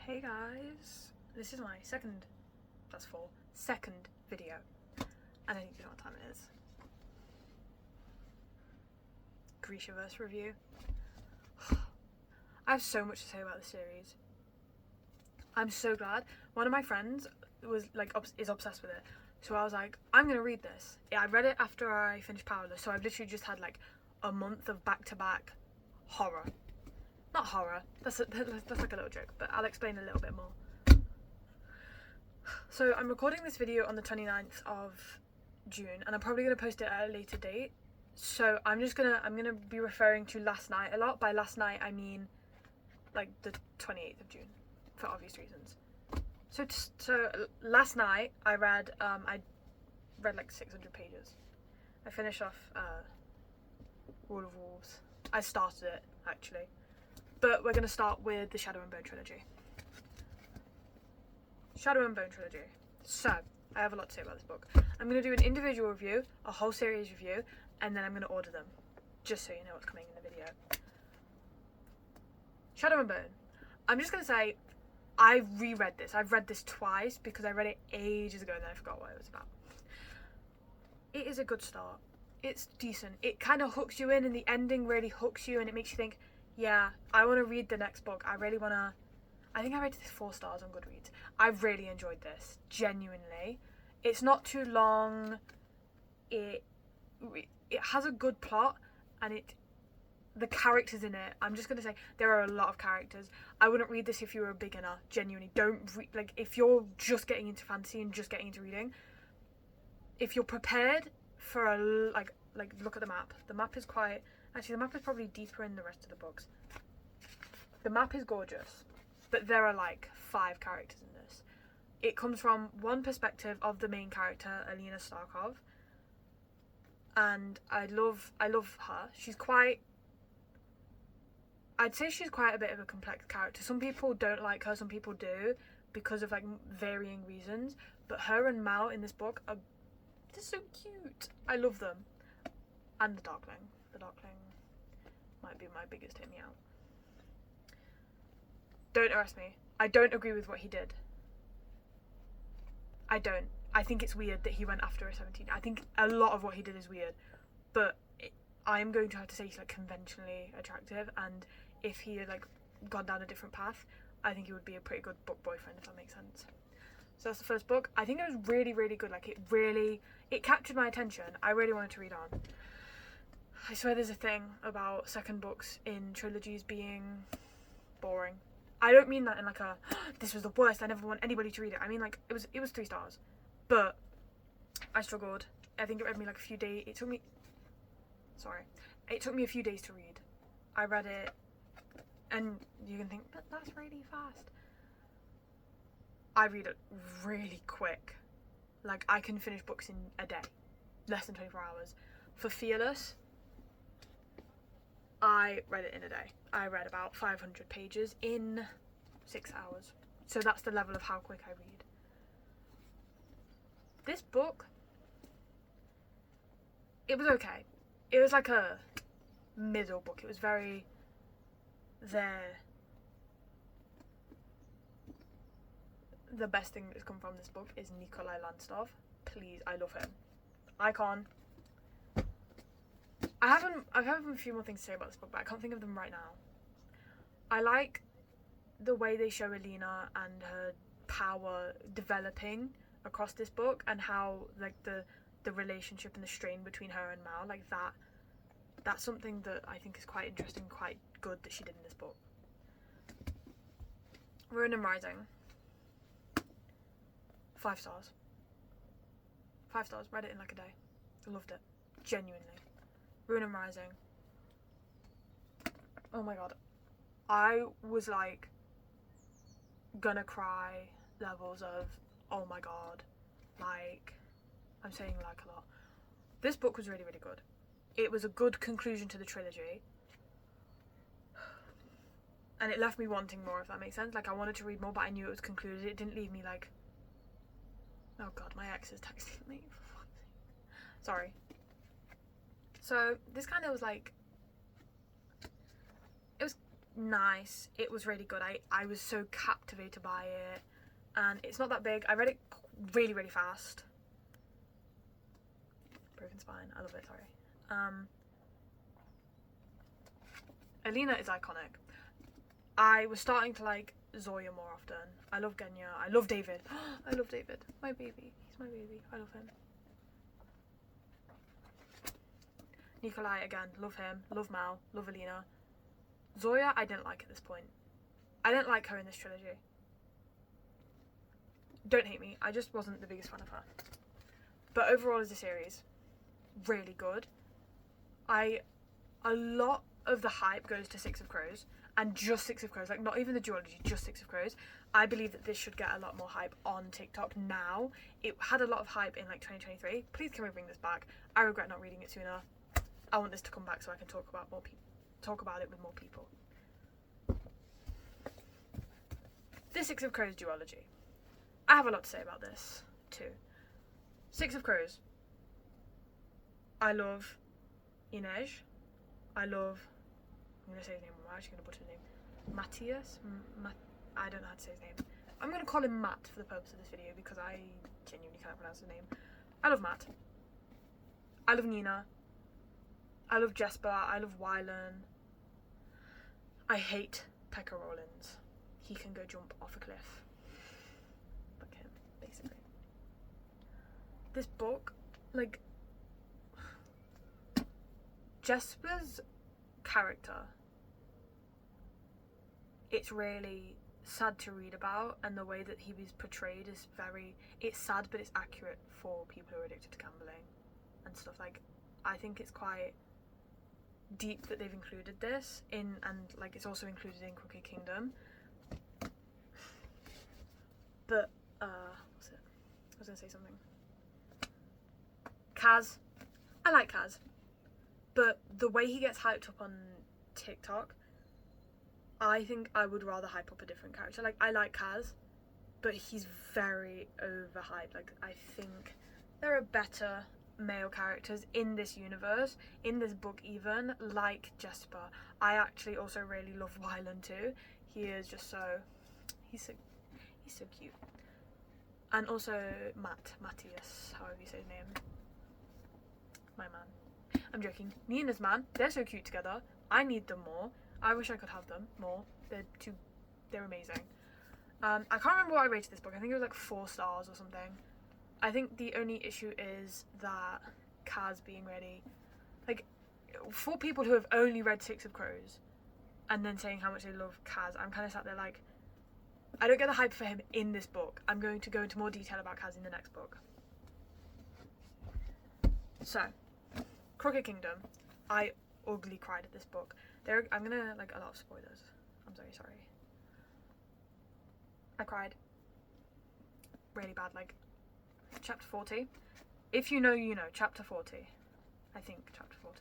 Hey guys, this is my second video, and I think you know what time it is. Grishaverse review. I have so much to say about the series. I'm so glad. One of my friends is obsessed with it, so I was like, I'm gonna read this. Yeah, I read it after I finished Powerless, so I've literally just had like a month of back-to-back horror. Not horror, that's like a little joke, but I'll explain a little bit more. So I'm recording this video on the 29th of June, and I'm probably going to post it at a later date. So I'm gonna be referring to last night a lot. By last night I mean like the 28th of June, for obvious reasons. So last night I read like 600 pages. I finished off Wall of Wolves. I started it actually. But we're going to start with the Shadow and Bone trilogy. Shadow and Bone trilogy. So, I have a lot to say about this book. I'm going to do an individual review, a whole series review, and then I'm going to order them. Just so you know what's coming in the video. Shadow and Bone. I'm just going to say, I reread this. I've read this twice because I read it ages ago and then I forgot what it was about. It is a good start. It's decent. It kind of hooks you in, and the ending really hooks you, and it makes you think, yeah, I want to read the next book. I think I rated this 4 stars on Goodreads. I really enjoyed this, genuinely. It's not too long. It has a good plot, and the characters in it, I'm just going to say, there are a lot of characters. I wouldn't read this if you were a beginner, genuinely. If you're just getting into fantasy and just getting into reading, if you're prepared for look at the map. The map is quite... Actually, the map is probably deeper in the rest of the books. The map is gorgeous, but there are like 5 characters in this. It comes from one perspective of the main character, Alina Starkov, and I love her. I'd say she's quite a bit of a complex character. Some people don't like her, some people do, because of like varying reasons. But her and Mal in this book they're so cute. I love them. And the Darkling. The Darkling might be my biggest hit me out. Don't arrest me. I don't agree with what he did. I don't. I think it's weird that he went after a 17. I think a lot of what he did is weird. But I'm going to have to say he's like conventionally attractive, and if he had like gone down a different path, I think he would be a pretty good book boyfriend, if that makes sense. So that's the first book. I think it was really, really good. Like it captured my attention. I really wanted to read on. I swear there's a thing about second books in trilogies being boring. I don't mean that in like this was the worst, I never want anybody to read it. I mean like it was 3 stars. But I struggled. I think it read me like a few days. It took me a few days to read. I read it, and you can think, but that's really fast. I read it really quick. Like I can finish books in a day. Less than 24 hours. For Fearless, I read it in a day. I read about 500 pages in 6 hours. So that's the level of how quick I read. This book, it was okay. It was like a middle book. It was very there. The best thing that's come from this book is Nikolai Landstov. Please, I love him. Icon. I have a few more things to say about this book, but I can't think of them right now. I like the way they show Alina and her power developing across this book, and how like the relationship and the strain between her and Mal, like that's something that I think is quite interesting, quite good that she did in this book. Ruin and Rising. 5 stars. 5 stars. Read it in like a day. Loved it. Genuinely. Ruin and Rising. Oh my god. I was like gonna cry levels of oh my god. Like, I'm saying like a lot. This book was really, really good. It was a good conclusion to the trilogy. And it left me wanting more, if that makes sense. Like I wanted to read more, but I knew it was concluded. It didn't leave me like, oh god, my ex is texting me. Sorry. So this kind of was like, it was nice. It was really good. I was so captivated by it, and it's not that big. I read it really, really fast. Broken Spine. I love it. Sorry. Alina is iconic. I was starting to like Zoya more often. I love Genya. I love David. I love David. My baby. He's my baby. I love him. Nikolai again. Love him. Love Mal. Love Alina. Zoya I didn't like at this point. I didn't like her in this trilogy. Don't hate me. I just wasn't the biggest fan of her. But overall as a series, really good. A lot of the hype goes to Six of Crows, and just Six of Crows, like not even the duology, just Six of Crows. I believe that this should get a lot more hype on TikTok now. It had a lot of hype in like 2023. Please can we bring this back? I regret not reading it sooner. I want this to come back so I can talk about it with more people. This Six of Crows duology. I have a lot to say about this too. Six of Crows. I love Inej. I'm going to say his name, I'm actually going to butcher his name. Matthias? I don't know how to say his name. I'm going to call him Matt for the purpose of this video because I genuinely can't pronounce his name. I love Matt. I love Nina. I love Jesper. I love Wylan. I hate Pekka Rollins. He can go jump off a cliff. Like him, basically. This book, like, Jesper's character, it's really sad to read about, and the way that he was portrayed is it's sad but it's accurate for people who are addicted to gambling and stuff. Like, I think it's quite deep that they've included this in, and like it's also included in Crooked Kingdom. But what's it? I was gonna say something. Kaz. I like Kaz. But the way he gets hyped up on TikTok, I think I would rather hype up a different character. Like, I like Kaz, but he's very overhyped. Like, I think there are better male characters in this universe, in this book even, like Jesper. I actually also really love Wylan too. He is just he's so cute. And also Matthias, however you say his name. My man. I'm joking. Nina's man, they're so cute together. I need them more. I wish I could have them more. They're amazing. I can't remember what I rated this book. I think it was like 4 stars or something. I think the only issue is that Kaz being ready, like, for people who have only read Six of Crows and then saying how much they love Kaz, I'm kind of sat there like, I don't get the hype for him in this book. I'm going to go into more detail about Kaz in the next book. So, Crooked Kingdom. I ugly cried at this book. I'm gonna, like, a lot of spoilers. I'm very sorry. I cried. Really bad, like, chapter 40. If you know, you know. Chapter 40. I think, chapter 40.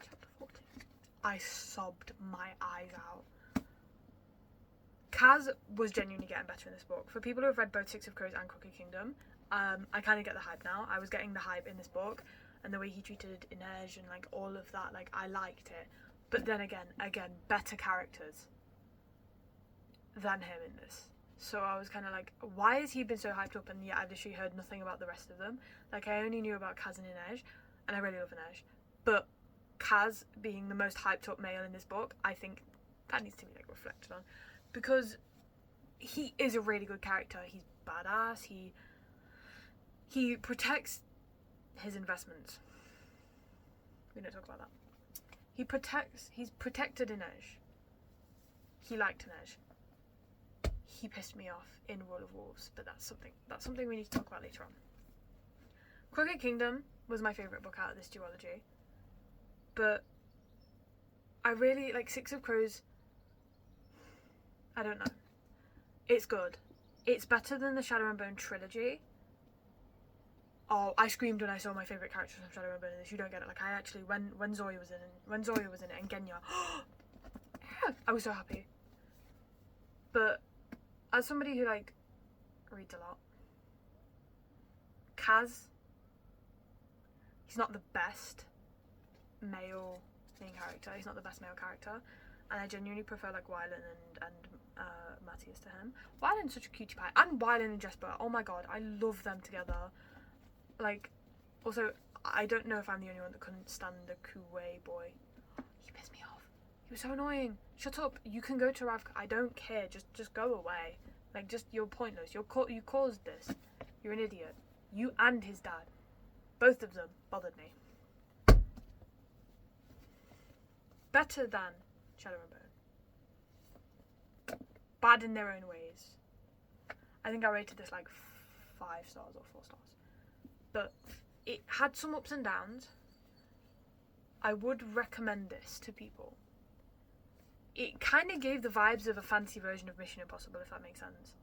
Chapter 40. I sobbed my eyes out. Kaz was genuinely getting better in this book. For people who have read both Six of Crows and Crooked Kingdom, I kind of get the hype now. I was getting the hype in this book, and the way he treated Inej and like all of that, like I liked it. But then again, better characters than him in this. So I was kind of like, why has he been so hyped up? And yet I've literally heard nothing about the rest of them. Like, I only knew about Kaz and Inej, and I really love Inej. But Kaz being the most hyped up male in this book, I think that needs to be like reflected on, because he is a really good character. He's badass. He protects his investments. We don't talk about that. He's protected Inej. He liked Inej. He pissed me off in World of Wolves, but that's something we need to talk about later on. Crooked Kingdom was my favourite book out of this duology, but I really like Six of Crows. I don't know. It's good. It's better than the Shadow and Bone trilogy. Oh, I screamed when I saw my favourite characters from Shadow and Bone in this. You don't get it. Like, I actually, when Zoya was in it and Genya, I was so happy. But as somebody who like reads a lot, Kaz he's not the best male main character. He's not the best male character. And I genuinely prefer like Wylan and Matthias to him. Wylan's such a cutie pie. And Wylan and Jesper, oh my god, I love them together. Like, also, I don't know if I'm the only one that couldn't stand the Kuwei boy. He pissed me off. He was so annoying. Shut up. You can go to Ravka. I don't care. Just go away. Like, just, you're pointless. You caused this. You're an idiot. You and his dad. Both of them bothered me. Better than Shadow and Bone. Bad in their own ways. I think I rated this like 5 stars or 4 stars. But it had some ups and downs. I would recommend this to people. It kind of gave the vibes of a fancy version of Mission Impossible, if that makes sense.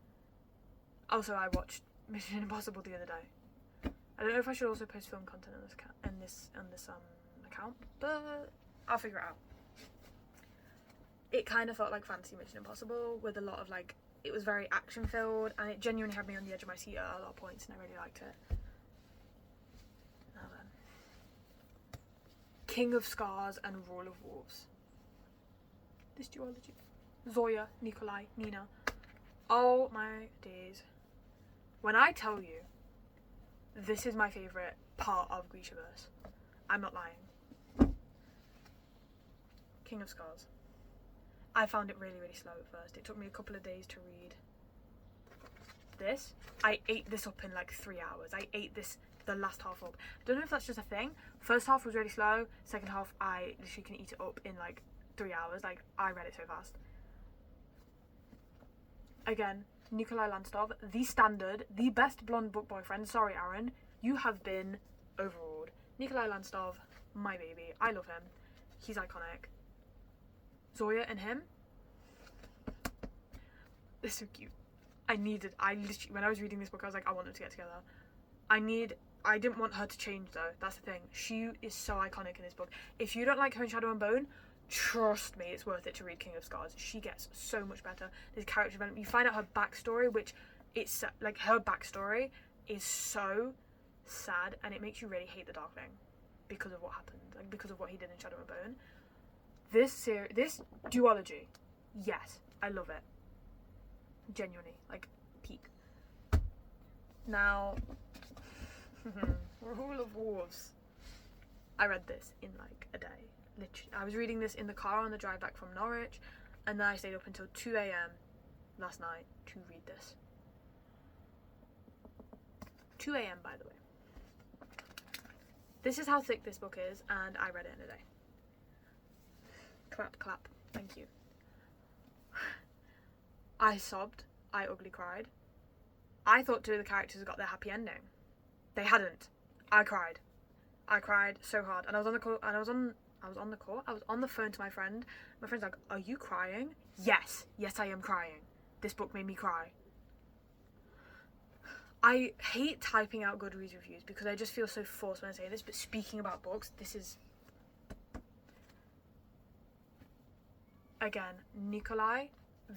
Also, I watched Mission Impossible the other day. I don't know if I should also post film content on this account, but I'll figure it out. It kind of felt like fancy Mission Impossible with a lot of like, it was very action filled, and it genuinely had me on the edge of my seat at a lot of points, and I really liked it. Now then, King of Scars and Rule of Wolves. This duology. Zoya, Nikolai, Nina. Oh my days. When I tell you, this is my favourite part of Grishaverse, I'm not lying. King of Scars. I found it really, really slow at first. It took me a couple of days to read this. I ate this up in like 3 hours. I ate the last half up. I don't know if that's just a thing. First half was really slow. Second half, I literally can eat it up in like 3 hours. Like, I read it so fast. Again, Nikolai Landstov, the standard, the best blonde book boyfriend. Sorry, Aaron. You have been overruled. Nikolai Landstov, my baby. I love him. He's iconic. Zoya and him, they're so cute. I literally, when I was reading this book, I was like, I want them to get together. I didn't want her to change though, that's the thing. She is so iconic in this book. If you don't like her in Shadow and Bone, trust me, it's worth it to read King of Scars. She gets so much better. There's character development. You find out her backstory, which it's like, her backstory is so sad, and it makes you really hate the Darkling because of what happened, like because of what he did in Shadow and Bone. This duology, yes, I love it. Genuinely, like, peak. Now, Rule of Wolves. I read this in like a day. Literally, I was reading this in the car on the drive back from Norwich, and then I stayed up until 2 a.m. last night to read this. 2 a.m. by the way. This is how thick this book is, and I read it in a day. Clap, clap. Thank you. I sobbed. I ugly cried. I thought 2 of the characters got their happy ending. They hadn't. I cried. I cried so hard, and I was on the call. And I was on the phone to my friend. My friend's like, "Are you crying?" Yes, I am crying. This book made me cry. I hate typing out Goodreads reviews because I just feel so forced when I say this. But speaking about books, this is. Again, Nikolai,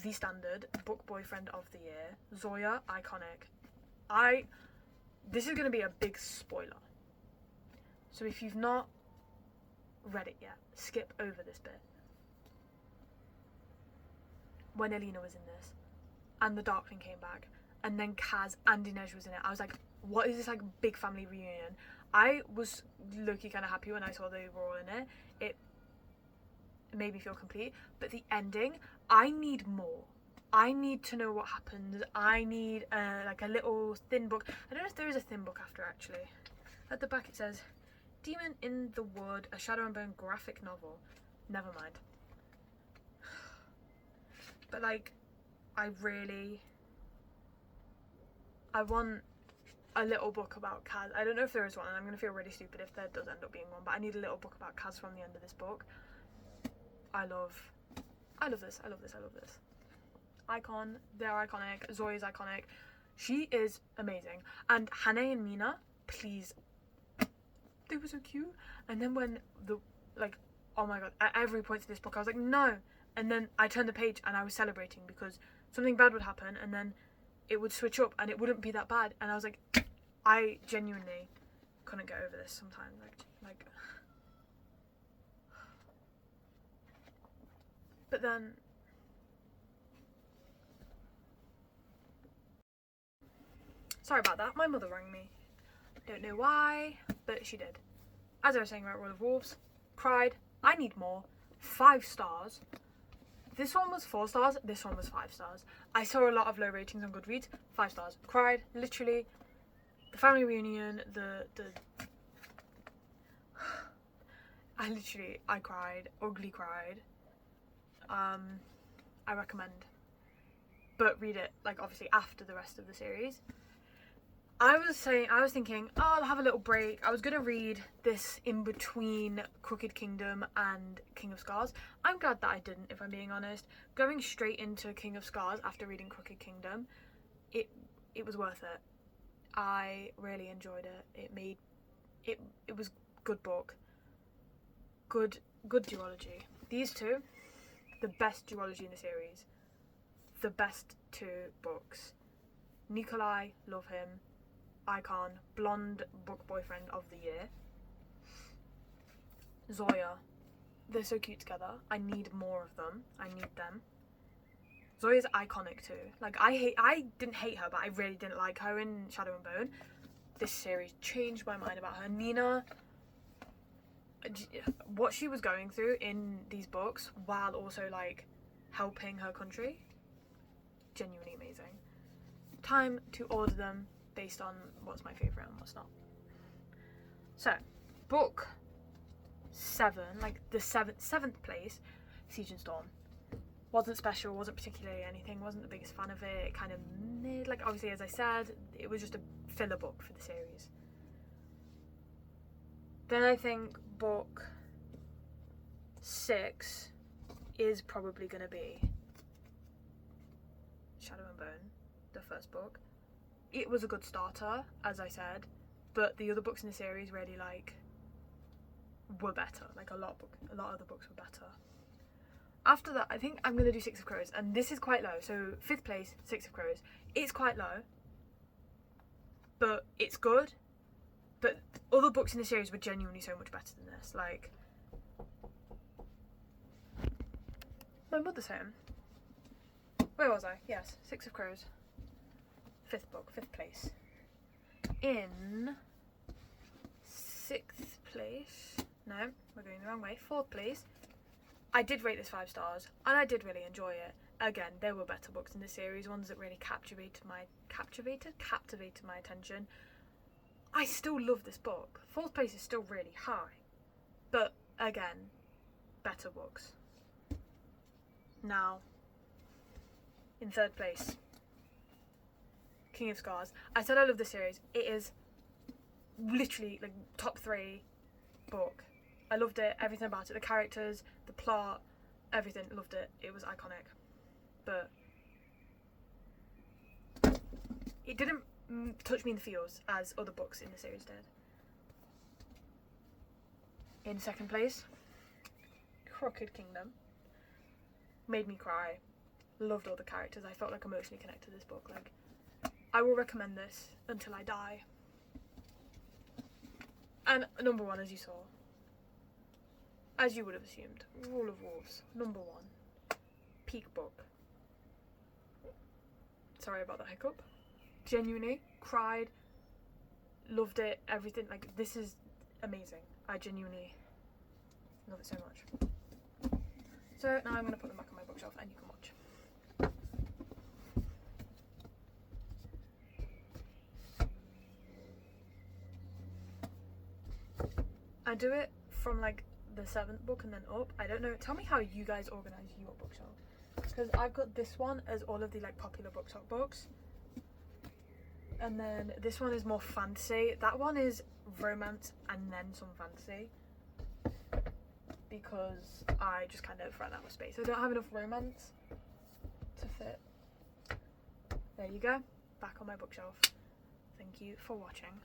the standard, book boyfriend of the year. Zoya, iconic. This is going to be a big spoiler. So if you've not read it yet, skip over this bit. When Elena was in this, and the Darkling came back, and then Kaz and Inej was in it, I was like, what is this like big family reunion? I was low-key kind of happy when I saw they were all in it. It made me feel complete, but the ending, I need more. I need to know what happens. I need like a little thin book. I don't know if there is a thin book after, actually. At the back it says Demon in the Wood, a Shadow and Bone graphic novel. Never mind. But like, I want a little book about Kaz. I don't know if there is one, and I'm going to feel really stupid if there does end up being one, but I need a little book about Kaz from the end of this book. I love this. Icon, they're iconic. Zoe's iconic. She is amazing. And Hannah and Mina, please. They were so cute. And then when oh my god, at every point in this book I was like, no. And then I turned the page and I was celebrating because something bad would happen and then it would switch up and it wouldn't be that bad. And I was like, I genuinely couldn't get over this sometimes. Like. But then. Sorry about that. My mother rang me. Don't know why, but she did. As I was saying about Rule of Wolves, cried. I need more. 5 stars. This one was 4 stars. This one was 5 stars. I saw a lot of low ratings on Goodreads. 5 stars. Cried. Literally. The family reunion. I cried. Ugly cried. I recommend. But read it, like, obviously after the rest of the series. I was thinking, oh, I'll have a little break. I was going to read this in between Crooked Kingdom and King of Scars. I'm glad that I didn't, if I'm being honest. Going straight into King of Scars after reading Crooked Kingdom, it was worth it. I really enjoyed it. It was good book. Good duology. These two, the best duology in the series. The best 2 books. Nikolai, love him. Icon, blonde book boyfriend of the year. Zoya, they're so cute together. I need more of them. I need them. Zoya's iconic too. Like, I didn't hate her, but I really didn't like her in Shadow and Bone. This series changed my mind about her. Nina, what she was going through in these books while also like helping her country, genuinely amazing. Time to order them based on what's my favourite and what's not. So, book 7, like the seventh place, Siege and Storm. Wasn't special, wasn't particularly anything, wasn't the biggest fan of it, kind of mid, like obviously as I said, it was just a filler book for the series. Then I think book 6 is probably going to be Shadow and Bone, the first book. It was a good starter, as I said, but the other books in the series really were better. Like a lot of the books were better. After that, I think I'm going to do Six of Crows, and this is quite low. So 5th place, Six of Crows. It's quite low, but it's good. But other books in the series were genuinely so much better than this. Like, my mother's home. Where was I? Yes, Six of Crows. 5th book, 5th place. In 6th place, no, we're going the wrong way. 4th place, I did rate this 5 stars, and I did really enjoy it. Again, there were better books in the series, ones that really captivated my attention. I still love this book. 4th place is still really high, but again, better books. Now, in 3rd place, King of Scars. I said I love the series. It is literally like top 3 book. I loved it, everything about it, the characters, the plot, everything, loved it. It was iconic. But it didn't touch me in the feels as other books in the series did. In 2nd place, Crooked Kingdom. Made me cry. Loved all the characters. I felt like emotionally connected to this book. Like, I will recommend this until I die. And number 1, as you saw, as you would have assumed, Rule of Wolves, number 1, peak book. Sorry about that hiccup. Genuinely cried, loved it, everything. Like, this is amazing. I genuinely love it so much. So now I'm going to put them back on my bookshelf and you can watch. I do it from like the 7th book and then up. I don't know. Tell me how you guys organise your bookshelf. Because I've got this one as all of the like popular BookTok books. And then this one is more fantasy. That one is romance and then some fantasy. Because I just kind of ran out of space. I don't have enough romance to fit. There you go. Back on my bookshelf. Thank you for watching.